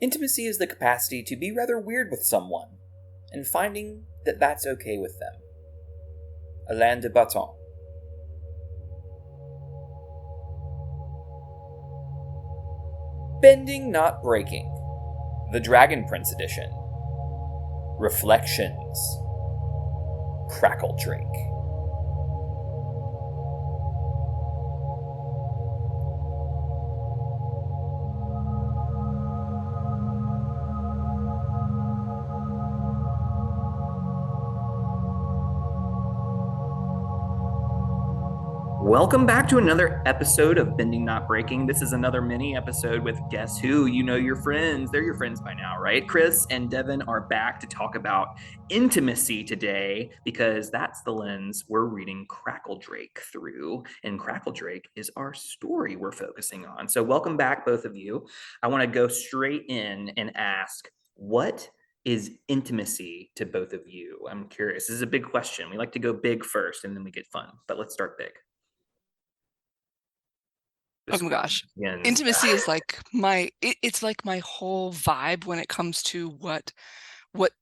Intimacy is the capacity to be rather weird with someone, and finding that that's okay with them. Alain de Botton. Bending Not Breaking, the Dragon Prince Edition. Reflections. CRACKLEDRAKE. Welcome back to another episode of Bending Not Breaking. This is another mini episode with Guess Who? You know your friends. They're your friends by now, right? Kris and Devon are back to talk about intimacy today because that's the lens we're reading CRACKLEDRAKE through. And CRACKLEDRAKE is our story we're focusing on. So welcome back, both of you. I want to go straight in and ask, what is intimacy to both of you? I'm curious. This is a big question. We like to go big first and then we get fun, but let's start big. Oh my gosh. Intimacy is like it's like my whole vibe when it comes to what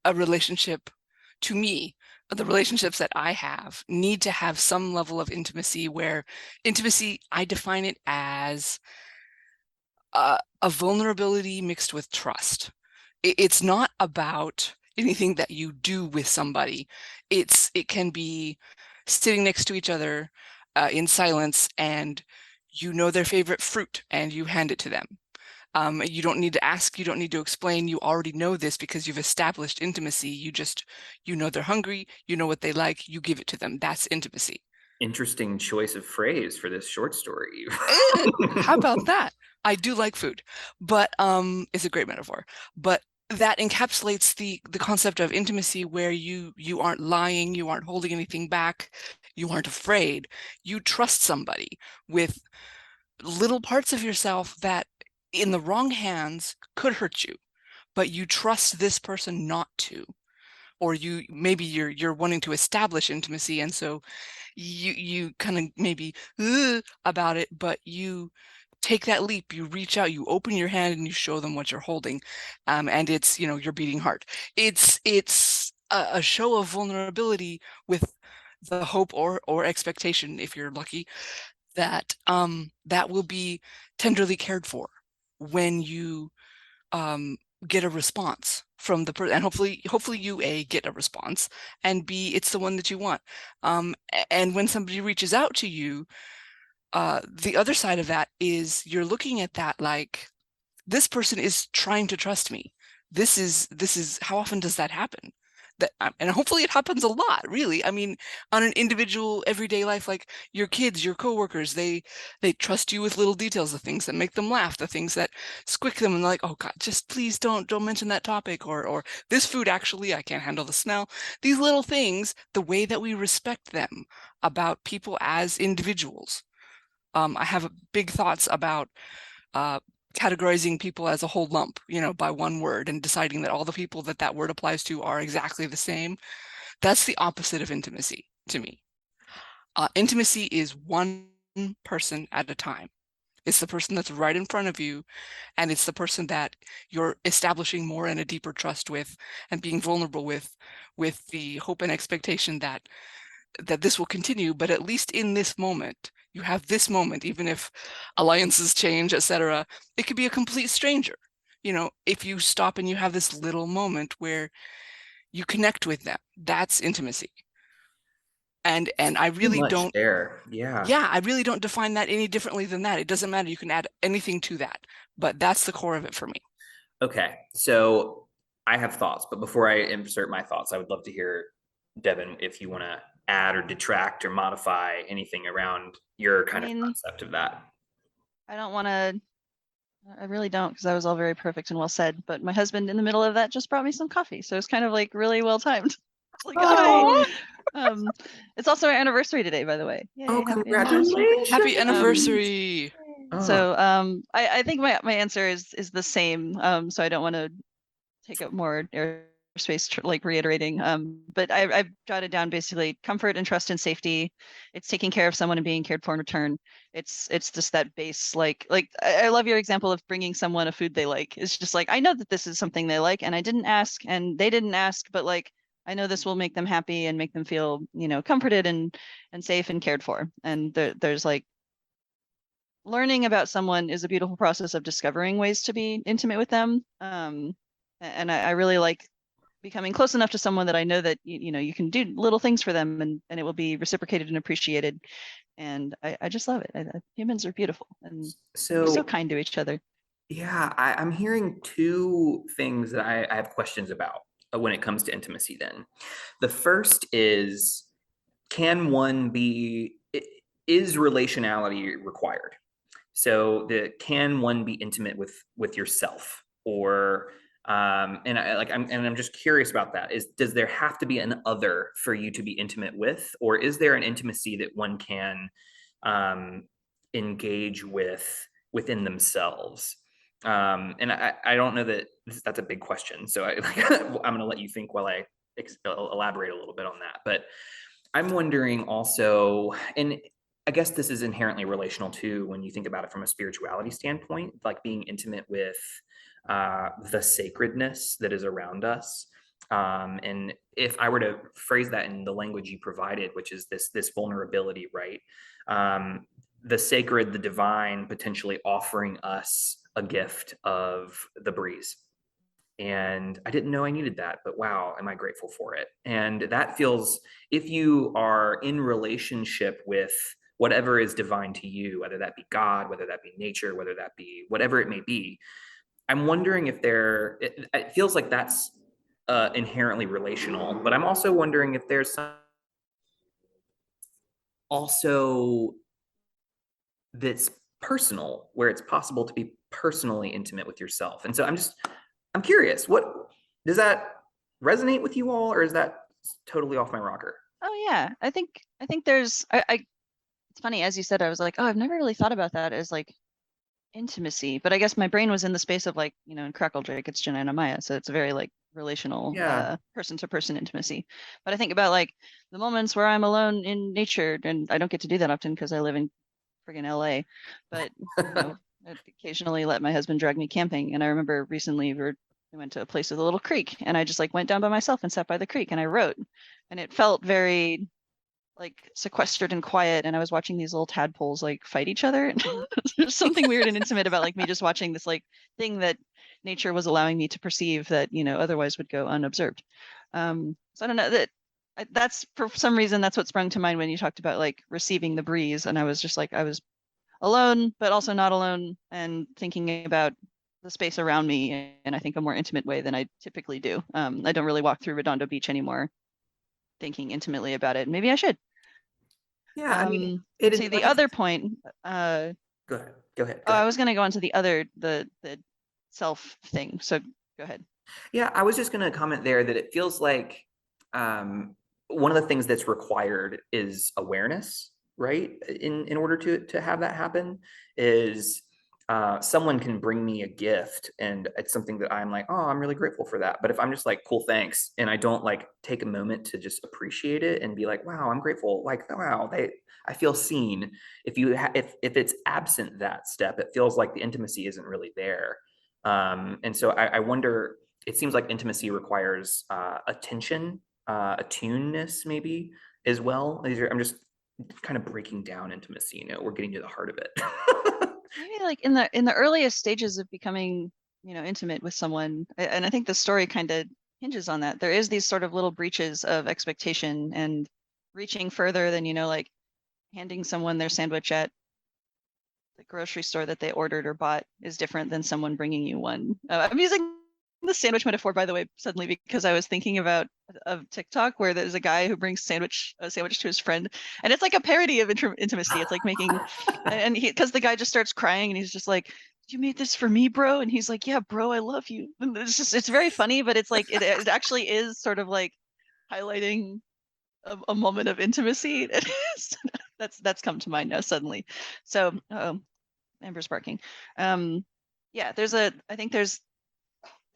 a relationship, to me, the relationships that I have need to have some level of intimacy, where intimacy, I define it as a vulnerability mixed with trust. It's not about anything that you do with somebody. It can be sitting next to each other in silence, and you know their favorite fruit and you hand it to them. You don't need to ask, you don't need to explain, you already know this because you've established intimacy. You know they're hungry, you know what they like, you give it to them. That's intimacy. Interesting choice of phrase for this short story. How about that? I do like food, but it's a great metaphor. But that encapsulates the concept of intimacy, where you aren't lying, you aren't holding anything back, you aren't afraid. You trust somebody with little parts of yourself that in the wrong hands could hurt you, but you trust this person not to. Or maybe you're wanting to establish intimacy, and so you kind of maybe about it, but you take that leap, you reach out, you open your hand, and you show them what you're holding, and it's your beating heart. It's a show of vulnerability with the hope or expectation, if you're lucky, that that will be tenderly cared for when you get a response from the person, and hopefully you get a response, and B, it's the one that you want. And when somebody reaches out to you, the other side of that is you're looking at that like, this person is trying to trust me. This is how often does that happen? And hopefully it happens a lot, really. I mean, on an individual everyday life, like your kids, your coworkers, they trust you with little details, the things that make them laugh, the things that squick them, and they're like, oh God, just please don't mention that topic, or this food, actually, I can't handle the smell. These little things, the way that we respect them about people as individuals. I have big thoughts about categorizing people as a whole lump, by one word, and deciding that all the people that word applies to are exactly the same. That's the opposite of intimacy to me. Intimacy is one person at a time. It's the person that's right in front of you, and it's the person that you're establishing more and a deeper trust with, and being vulnerable with the hope and expectation that this will continue. But at least in this moment, you have this moment, even if alliances change, etc. It could be a complete stranger. If you stop and you have this little moment where you connect with them, that's intimacy. And I really don't there. Yeah, I really don't define that any differently than that. It doesn't matter. You can add anything to that, but that's the core of it for me. Okay, so I have thoughts, but before I insert my thoughts, I would love to hear, Devon, if you want to add or detract or modify anything around your kind of concept of that. I really don't, because that was all very perfect and well said, but my husband in the middle of that just brought me some coffee, so it's kind of like really well timed. Like, it's also our anniversary today, by the way. Yay, oh, happy congratulations! Happy anniversary! So I think my answer is the same. So I don't want to take up more space, like reiterating. But I've jotted down basically comfort and trust and safety. It's taking care of someone and being cared for in return. It's just that base, like I love your example of bringing someone a food they like. It's just like, I know that this is something they like, and I didn't ask, and they didn't ask, but like I know this will make them happy and make them feel, comforted and safe and cared for. And there's like learning about someone is a beautiful process of discovering ways to be intimate with them. And I really like becoming close enough to someone that I know that you can do little things for them, and it will be reciprocated and appreciated. And I just love it. Humans are beautiful and we're so kind to each other. Yeah, I'm hearing two things that I have questions about when it comes to intimacy then. The first is, is relationality required? So can one be intimate with yourself? Or I'm just curious about that. Does there have to be an other for you to be intimate with, or is there an intimacy that one can engage within themselves? And I don't know that that's a big question. So I'm going to let you think while I elaborate a little bit on that. But I'm wondering also, and I guess this is inherently relational too, when you think about it from a spirituality standpoint, like being intimate with the sacredness that is around us. And if I were to phrase that in the language you provided, which is this vulnerability, right? The sacred, the divine, potentially offering us a gift of the breeze. And I didn't know I needed that, but wow, am I grateful for it. And that feels, if you are in relationship with whatever is divine to you, whether that be God, whether that be nature, whether that be whatever it may be, I'm wondering if it feels like that's inherently relational, but I'm also wondering if there's some also that's personal, where it's possible to be personally intimate with yourself. And so I'm curious, what does that resonate with you all, or is that totally off my rocker? Oh yeah, I think there's it's funny, as you said, I was like, oh, I've never really thought about that as like intimacy, but I guess my brain was in the space of like, in CRACKLEDRAKE, it's Janae and Maya, so it's a very like relational, person to person intimacy. But I think about like the moments where I'm alone in nature, and I don't get to do that often because I live in friggin' LA, but I'd occasionally let my husband drag me camping. And I remember recently we went to a place with a little creek, and I just like went down by myself and sat by the creek and I wrote, and it felt very like sequestered and quiet, and I was watching these little tadpoles like fight each other. There's something weird and intimate about like me just watching this like thing that nature was allowing me to perceive that otherwise would go unobserved. So I don't know, that's for some reason that's what sprung to mind when you talked about like receiving the breeze, and I was just like, I was alone but also not alone, and thinking about the space around me in I think a more intimate way than I typically do. I don't really walk through Redondo Beach anymore thinking intimately about it. Maybe I should. Yeah, I mean, see the other point. Go ahead. Go ahead. I was going to go on to the other, the self thing. So go ahead. Yeah, I was just going to comment there that it feels like one of the things that's required is awareness, right? In order to have that happen, is someone can bring me a gift and it's something that I'm like, oh, I'm really grateful for that. But if I'm just like, cool, thanks, and I don't like take a moment to just appreciate it and be like, wow, I'm grateful, like, wow, I feel seen. If it's absent that step, it feels like the intimacy isn't really there. And so I wonder, it seems like intimacy requires attention, attuneness maybe as well. I'm just kind of breaking down intimacy, we're getting to the heart of it. Maybe like in the earliest stages of becoming, intimate with someone, and I think the story kind of hinges on that. There is these sort of little breaches of expectation, and reaching further than, like handing someone their sandwich at the grocery store that they ordered or bought is different than someone bringing you one. I'm using the sandwich metaphor, by the way, suddenly because I was thinking about of TikTok where there's a guy who brings a sandwich to his friend, and it's like a parody of intimacy. It's like making, and because the guy just starts crying and he's just like, "You made this for me, bro," and he's like, "Yeah, bro, I love you." And it's very funny, but it's like it actually is sort of like highlighting a moment of intimacy. That's come to mind now suddenly. So, Amber's barking. Yeah, I think there's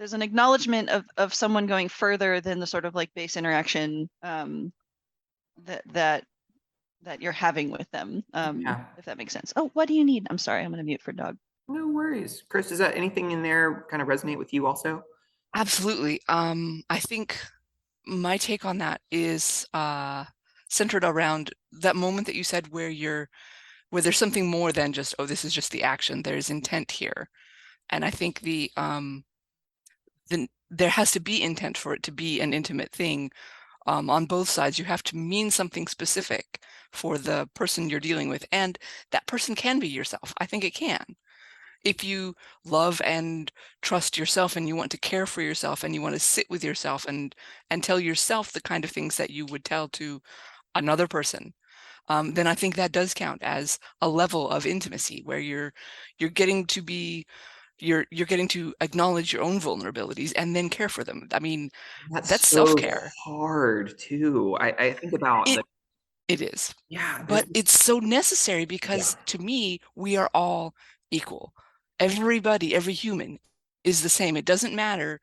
there's an acknowledgement of someone going further than the sort of like base interaction that you're having with them, Yeah. if that makes sense. Oh, what do you need? I'm sorry, I'm gonna mute for dog. No worries. Kris, does that anything in there kind of resonate with you also? Absolutely. I think my take on that is centered around that moment that you said where there's something more than just, oh, this is just the action. There's intent here. And I think there has to be intent for it to be an intimate thing. On both sides, you have to mean something specific for the person you're dealing with. And that person can be yourself. I think it can. If you love and trust yourself and you want to care for yourself and you want to sit with yourself and tell yourself the kind of things that you would tell to another person, then I think that does count as a level of intimacy where you're getting to be you're getting to acknowledge your own vulnerabilities and then care for them. I mean, that's That's so self-care. hard too. I think about It the, it is. yeah, there's, But it's so necessary yeah, because to me, we are all equal. Everybody, every human is the same. It doesn't matter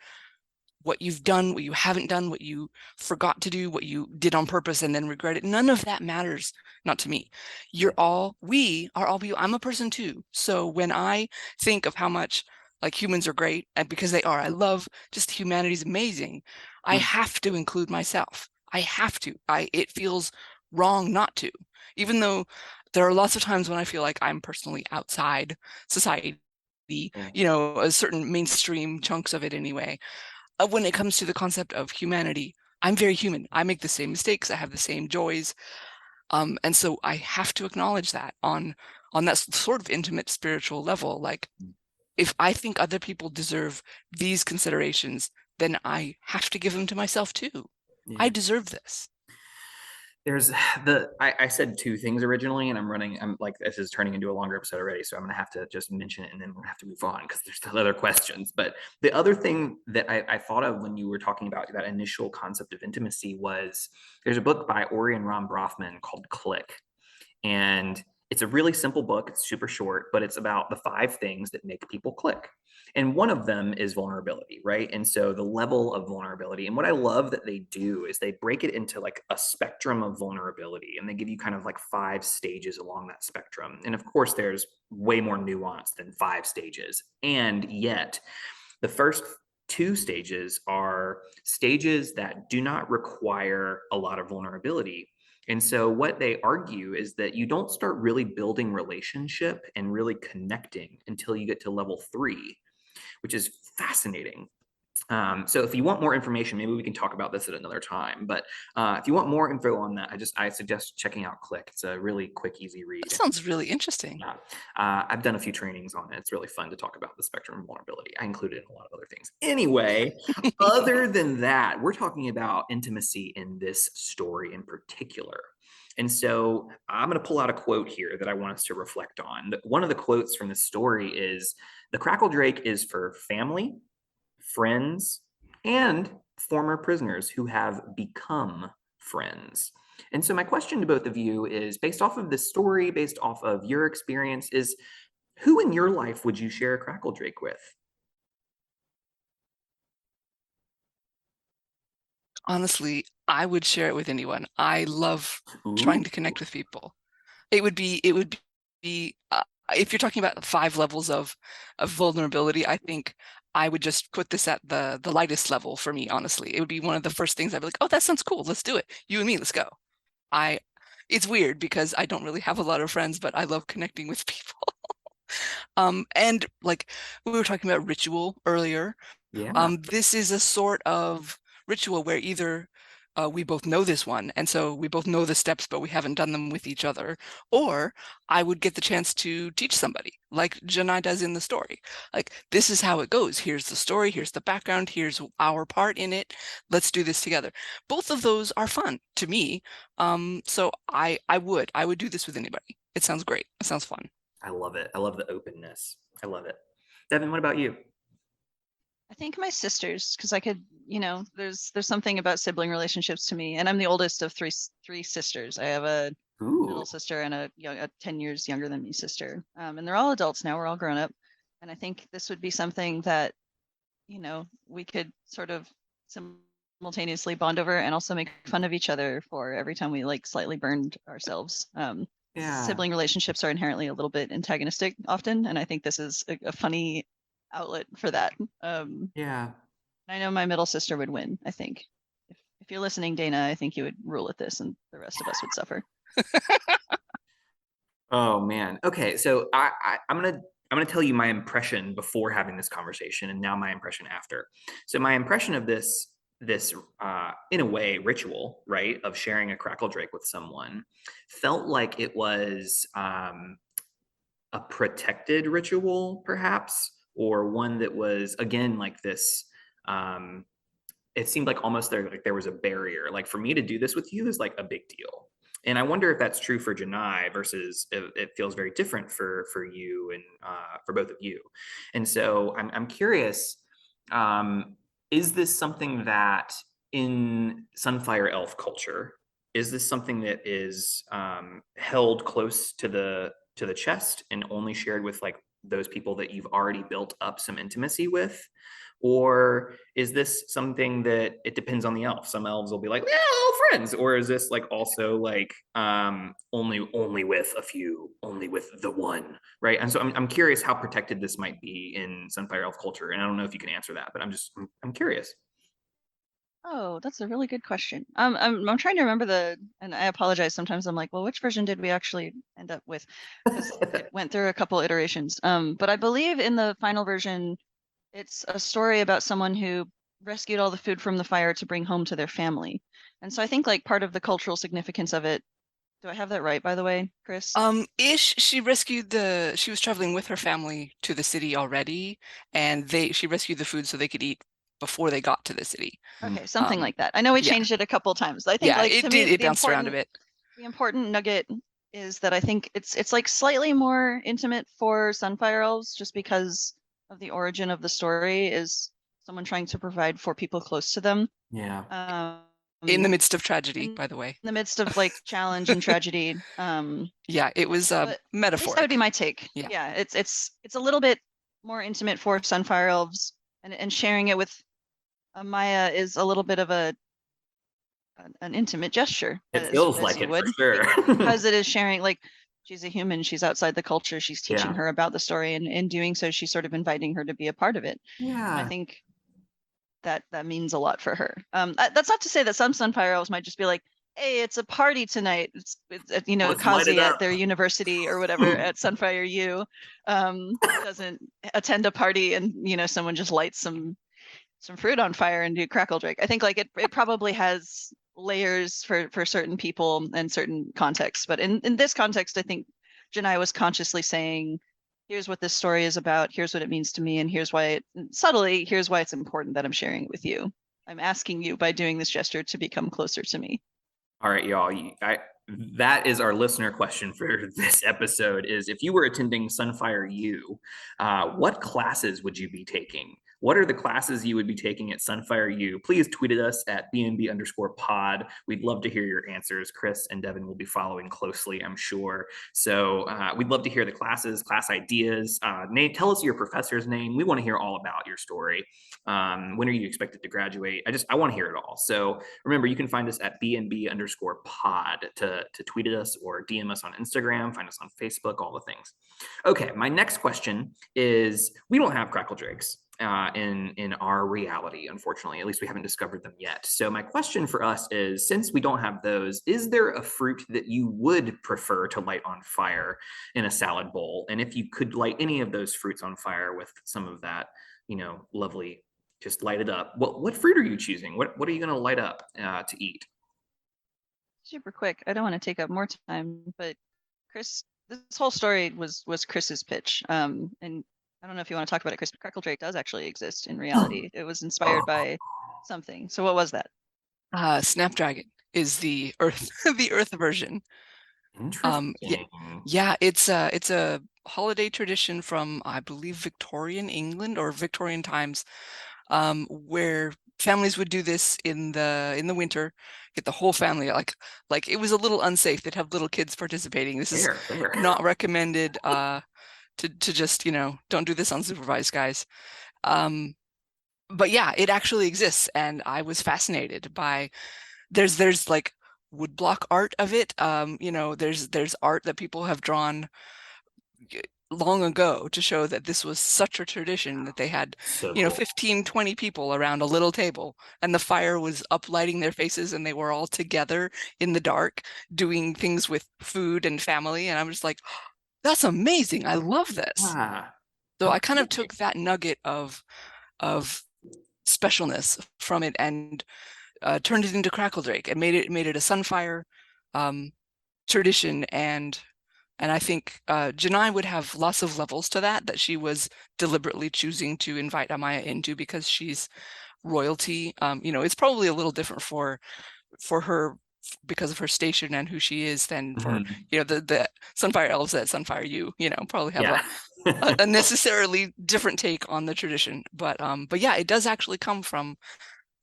what you've done, what you haven't done, what you forgot to do, what you did on purpose and then regret it. None of that matters, not to me. yeah, We are all people. I'm a person too. So when I think of how much like humans are great, and because they are, I love just humanity's amazing, I mm, have to include myself. I have to. It feels wrong not to, even though there are lots of times when I feel like I'm personally outside society, yeah, a certain mainstream chunks of it anyway. When it comes to the concept of humanity, I'm very human. I make the same mistakes. I have the same joys. And so I have to acknowledge that on that sort of intimate spiritual level. Like if I think other people deserve these considerations, then I have to give them to myself too. I yeah. deserve this. There's I said two things originally, and I'm like, this is turning into a longer episode already, so I'm gonna have to just mention it and then we're gonna have to move on because there's still other questions. But the other thing that I thought of when you were talking about that initial concept of intimacy was there's a book by Ori and Ron Brofman called Click. And it's a really simple book. It's super short, but it's about the 5 things that make people click. And one of them is vulnerability, right? And so the level of vulnerability. And what I love that they do is they break it into like a spectrum of vulnerability and they give you kind of like 5 stages along that spectrum. And of course, there's way more nuance than 5 stages. And yet, the first 2 stages are stages that do not require a lot of vulnerability. And so, what they argue is that you don't start really building relationship and really connecting until you get to level 3, which is fascinating. So if you want more information, maybe we can talk about this at another time. But if you want more info on that, I suggest checking out Click. It's a really quick, easy That read. sounds really interesting. Yeah. I've done a few trainings on it. It's really fun to talk about the spectrum of vulnerability. I include it in a lot of other things. Anyway, other than that, we're talking about intimacy in this story in particular. And so I'm going to pull out a quote here that I want us to reflect on. One of the quotes from the story is the Crackle Drake is for family, friends, and former prisoners who have become friends. And so, my question to both of you is based off of this story, based off of your experience, is who in your life would you share a Crackle Drake with? Honestly, I would share it with anyone. I love Ooh. trying to connect with people. It would be if you're talking about 5 levels of vulnerability, I think I would just put this at the lightest level for me, honestly. It would be one of the first things I'd be like, oh, that sounds cool. Let's do it. You and me, let's go. I It's weird because I don't really have a lot of friends, but I love connecting with people. And like we were talking about ritual earlier, Yeah, this is a sort of ritual where either we both know this one, and so we both know the steps, but we haven't done them with each other, or I would get the chance to teach somebody, like Janai does in the story. Like, this is how it goes. Here's the story, here's the background, here's our part in it. Let's do this together. Both of those are fun to me. So I would do this with anybody. It sounds great. It sounds fun. I love it. I love the openness. I love it. Devin, what about you? I think my sisters, because I could, there's something about sibling relationships to me, and I'm the oldest of three sisters. I have a Ooh, middle sister and a 10 years younger than me sister, and they're all adults now. We're all grown up, and I think this would be something that you know, we could sort of simultaneously bond over and also make fun of each other for every time we like slightly burned ourselves. Yeah. Sibling relationships are inherently a little bit antagonistic often, and I think this is a funny outlet for that. Yeah. I know my middle sister would win, I think. If you're listening, Dana, I think you would rule at this and the rest of us would suffer. Oh man. Okay, so I'm gonna tell you my impression before having this conversation, and now my impression after. So my impression of this in a way ritual, right, of sharing a crackle drake with someone, felt like it was a protected ritual, perhaps, or one that was again like this. Um, it seemed like almost there was a barrier. Like for me to do this with you is like a big deal. And I wonder if that's true for Janai versus it feels very different for you and for both of you. And so I'm curious, um, is this something that in Sunfire Elf culture, is this something that is held close to the chest and only shared with like those people that you've already built up some intimacy with? Or is this something that it depends on the elf? Some elves will be like, yeah, all friends. Or is this like also like only with a few, only with the one, right? And so I'm curious how protected this might be in Sunfire Elf culture. And I don't know if you can answer that, but I'm curious. Oh, that's a really good question. I'm trying to remember and I apologize. Sometimes I'm like, well, which version did we actually end up with? Because it went through a couple iterations. But I believe in the final version, it's a story about someone who rescued all the food from the fire to bring home to their family. And so I think like part of the cultural significance of it, do I have that right, by the way, Kris? She was traveling with her family to the city already, and she rescued the food so they could eat before they got to the city. Okay, something Um, like that. I know we yeah, changed it a couple times. I think yeah, like it to me did. It bounced around a bit. the important nugget is that I think it's like slightly more intimate for Sunfire Elves just because of the origin of the story is someone trying to provide for people close to them. Yeah. In the Um, midst of tragedy, in by the way. the midst of like challenge and tragedy. Yeah, it was But at least that would be metaphoric. my take. Yeah. Yeah, it's a little bit more intimate for Sunfire Elves, and sharing it with Maya is a little bit of an intimate gesture, It feels as like you it for would, sure. because it is sharing. Like she's a human, she's outside the culture, she's teaching Yeah. her about the story, and in doing so, she's sort of inviting her to be a part of it. And I Yeah. think that means a lot for her. That's not to say that some Sunfire Elves might just be like, hey, it's a party tonight. It's you know, Let's light it Kazi at up. their university or whatever at Sunfire U doesn't attend a party and you know someone just lights some fruit on fire and do crackle drake. I think like it probably has layers for certain people and certain contexts. But in this context, I think Janai was consciously saying, here's what this story is about, here's what it means to me, and here's why subtly, here's why it's important that I'm sharing it with you. I'm asking you by doing this gesture to become closer to me. All right, y'all. That is our listener question for this episode: is if you were attending Sunfire U, what classes would you be taking? What are the classes you would be taking at Sunfire U? Please tweet at us at BNB_pod. We'd love to hear your answers. Kris and Devon will be following closely, I'm sure. So we'd love to hear the classes, class ideas. Nate, tell us your professor's name. We want to hear all about your story. When are you expected to graduate? I want to hear it all. So remember, you can find us at BNB_pod to tweet at us or DM us on Instagram, find us on Facebook, all the things. Okay, my next question is, we don't have crackle drakes in our reality, unfortunately. At least we haven't discovered them yet. So my question for us is, since we don't have those, is there a fruit that you would prefer to light on fire in a salad bowl? And if you could light any of those fruits on fire with some of that, lovely, just light it up. What fruit are you choosing? What are you going to light up to eat? Super quick. I don't want to take up more time, but Kris, this whole story was Kris's pitch. And I don't know if you want to talk about it, Kris, but Crackle Drake does actually exist in reality. It was inspired by something. So what was that? Snapdragon is the Earth, the Earth version. Yeah, Interesting. yeah, it's a holiday tradition from, I believe, Victorian England or Victorian times, where families would do this in the winter, get the whole family, like it was a little unsafe. They'd have little kids participating. This is Fair. not recommended to just, don't do this unsupervised, guys. but yeah, it actually exists, and I was fascinated by. There's like woodblock art of it. There's art that people have drawn long ago to show that this was such a tradition that they had, So cool. 15, 20 people around a little table, and the fire was up lighting their faces, and they were all together in the dark doing things with food and family. And I'm just like, that's amazing. I love this. Ah, So I kind of okay. took that nugget of specialness from it and turned it into Crackledrake and made it a Sunfire um, tradition. And I think Janai would have lots of levels to that she was deliberately choosing to invite Amaya into, because she's royalty. It's probably a little different for her because of her station and who she is than for Mhm. the Sunfire elves at Sunfire U. Probably have Yeah. a necessarily different take on the tradition. But yeah, it does actually come from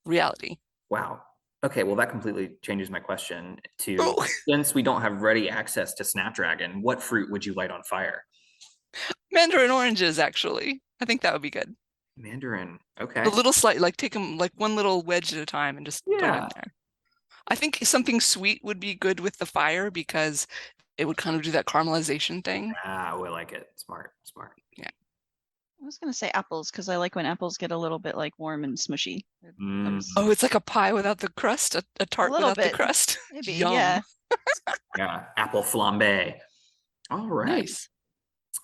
reality. Wow. Okay, well, that completely changes my question to, Oh, since we don't have ready access to Snapdragon, what fruit would you light on fire? mandarin oranges, actually. I think that would be good. Mandarin. A Okay. little slight, like take them like one little wedge at a time and just put them in Yeah. there. I think something sweet would be good with the fire because it would kind of do that caramelization thing. Ah, oh, I like it. Smart, smart. Yeah. I was gonna say apples because I like when apples get a little bit like warm and smushy. That was Oh, Mm, it's like a pie without the crust, a a tart little without the bit, crust. maybe, Yum. yeah. yeah, apple flambe. All right. Nice.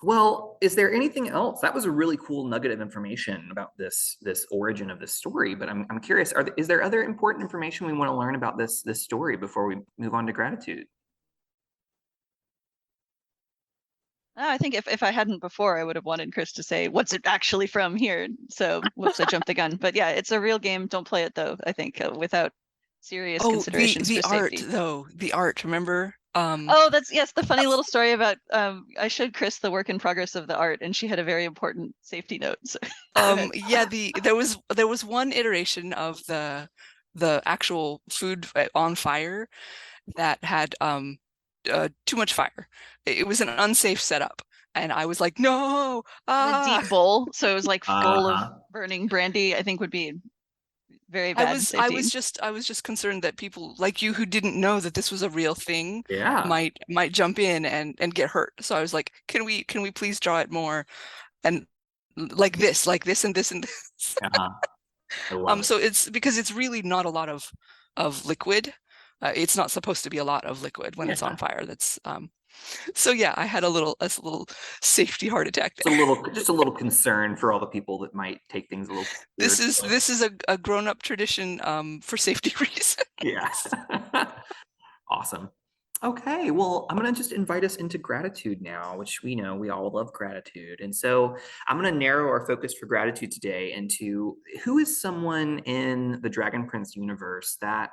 Well, is there anything else? That was a really cool nugget of information about this origin of this story. But I'm curious. Is there other important information we want to learn about this story before we move on to gratitude? I think if I hadn't before, I would have wanted Kris to say, "What's it actually from here?" So, whoops, I jumped the gun. But yeah, it's a real game. Don't play it though. I think without serious Oh, the considerations the for art safety. though, the art, remember? Oh, that's yes, the funny little story about I showed Kris the work in progress of the art, and she had a very important safety note. So, go ahead. Yeah, there was one iteration of the actual food on fire that had too much fire. It was an unsafe setup, and I was like, no, In a deep ah. bowl, so it was like full of Uh-huh. burning brandy. I think would be very I bad was I safety. was just I was just concerned that people like you who didn't know that this was a real thing Yeah. might jump in and get hurt. So I was like, can we please draw it more and like this and this and this. Uh-huh. I love it. So it's because it's really not a lot of liquid. It's not supposed to be a lot of liquid when it's on Yeah. fire. That's so yeah, I had a little safety heart attack there. Just a little concern for all the people that might take things a little This is seriously. this is a grown-up tradition for safety reasons. Yeah. Awesome. Okay, well, I'm going to just invite us into gratitude now, which we know we all love gratitude. And so I'm going to narrow our focus for gratitude today into who is someone in the Dragon Prince universe that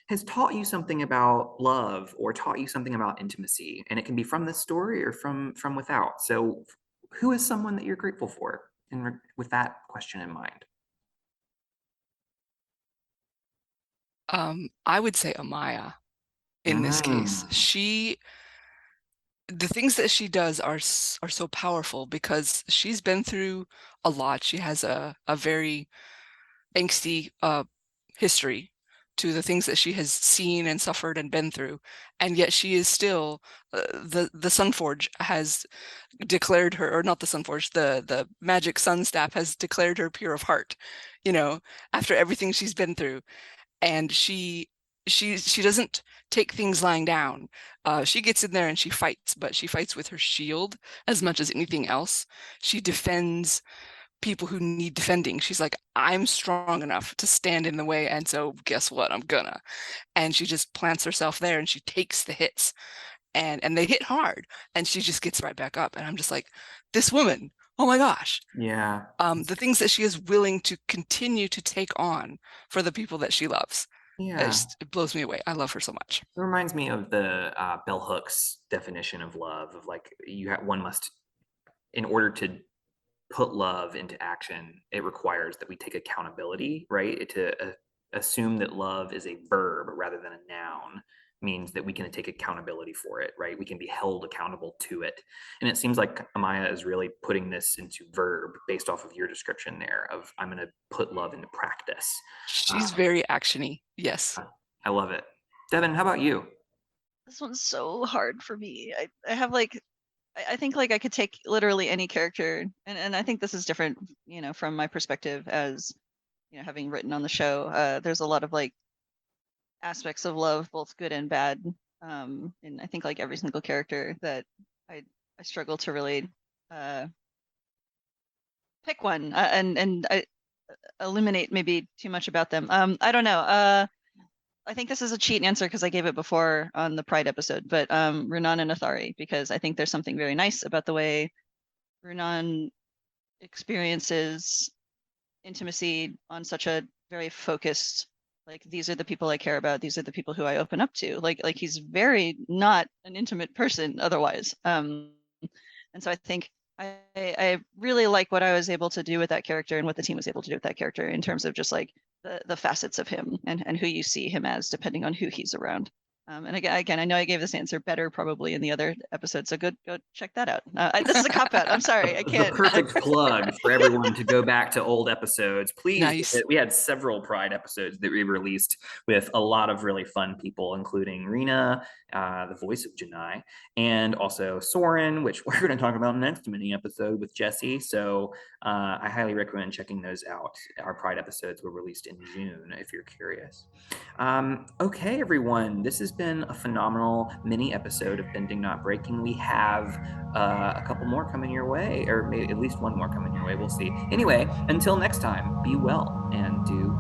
has taught you something about love or taught you something about intimacy. And it can be from this story or from without. So who is someone that you're grateful for with that question in mind? I would say Amaya in this case. Mm, The things that she does are so powerful because she's been through a lot. She has a very angsty history to the things that she has seen and suffered and been through, and yet she is still the Sunforge has declared her, or not the Sunforge, the magic sun staff has declared her pure of heart, after everything she's been through. And she doesn't take things lying down. She gets in there and she fights, but she fights with her shield as much as anything else. She defends people who need defending. She's like, I'm strong enough to stand in the way, and so guess what? I'm gonna. And she just plants herself there and she takes the hits, and they hit hard, and she just gets right back up. And I'm just like, this woman, oh my gosh. yeah. The things that she is willing to continue to take on for the people that she loves. Yeah. It blows me away. I love her so much. It reminds me of the bell hooks definition of love of like one must, in order to put love into action, it requires that we take accountability, right? To assume that love is a verb rather than a noun means that we can take accountability for it, right? We can be held accountable to it. And it seems like Amaya is really putting this into verb based off of your description there of I'm going to put love into practice. She's very actiony. Yes. I love it. Devon, how about you? This one's so hard for me. I have like, I think like I could take literally any character, and I think this is different, you know, from my perspective as, you know, having written on the show. There's a lot of like aspects of love, both good and bad. And I think like every single character that I struggle to really pick one and I eliminate maybe too much about them. I don't know. I think this is a cheat answer because I gave it before on the Pride episode, but Runan and Athari, because I think there's something very nice about the way Runan experiences intimacy on such a very focused, like, these are the people I care about, these are the people who I open up to. Like he's very not an intimate person otherwise. And so I think I really like what I was able to do with that character and what the team was able to do with that character in terms of just like the facets of him and who you see him as depending on who he's around. And again, I know I gave this answer better probably in the other episode, so go check that out. This is a cop out. I'm sorry, I can't. The perfect plug for everyone to go back to old episodes. Please, Nice. we had several Pride episodes that we released with a lot of really fun people, including Rena, the voice of Janai, and also Soren, which we're going to talk about next mini episode with Jesse. So I highly recommend checking those out. Our Pride episodes were released in June, if you're curious. Okay, everyone, this has been a phenomenal mini episode of Bending Not Breaking. We have a couple more coming your way, or maybe at least one more coming your way. We'll see. Anyway, until next time, be well and do